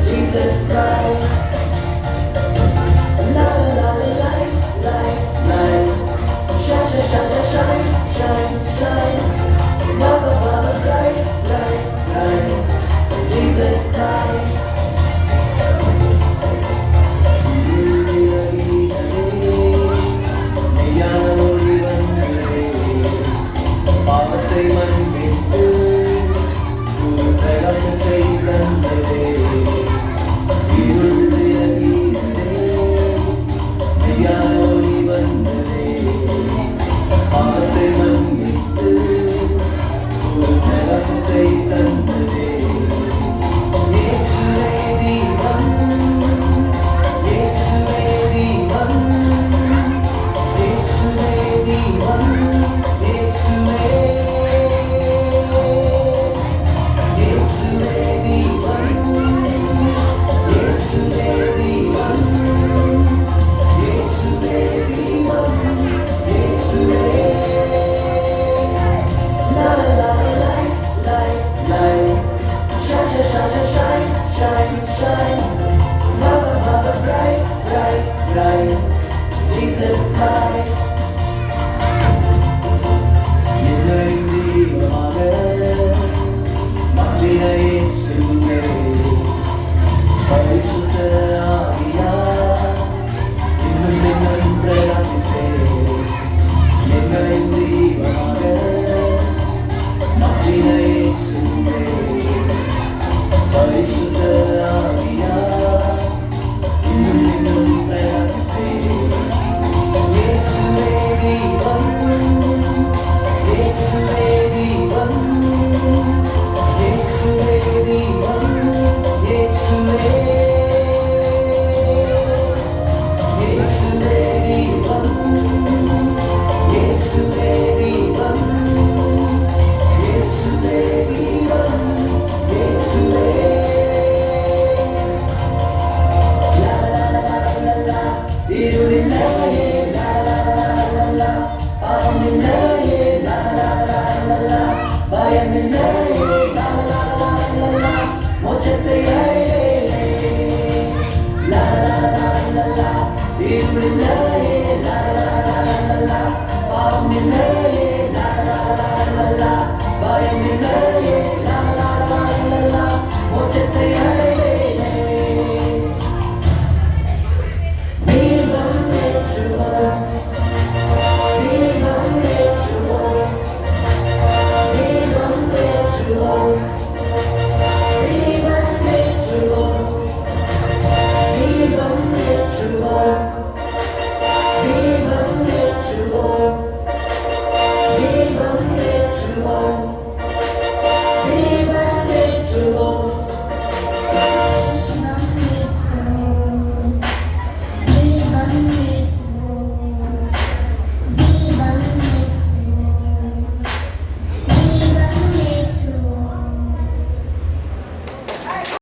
Jesus Christ, la la la la, light, light, light, shine, shine, shine, shine, shine, shine, love above, bright, bright, bright, Jesus Christ. பாவத்தை மன்னித்து பிரகாசத்தை தந்ததே இருளுடைய வீரனே மெய்யானோடி வந்ததே பாவத்தை மன்னித்து பிரகாசத்தை தந்ததே இயேசுவே தீபம் இயேசுவே தீபம் இயேசுவே தீபம் Jesus Christ. என்னை தெய்வமாக மாற்றின இயேசுவே, பரிசுத்த ஆவியார் இன்னும் இன்னும் பிரகாசித்தே. என்னை தெய்வமாக மாற்றின இயேசுவே, பரிசுத்த ஆவியார் இன்னும் இன்னும் பிரகாசித்தே. Bye.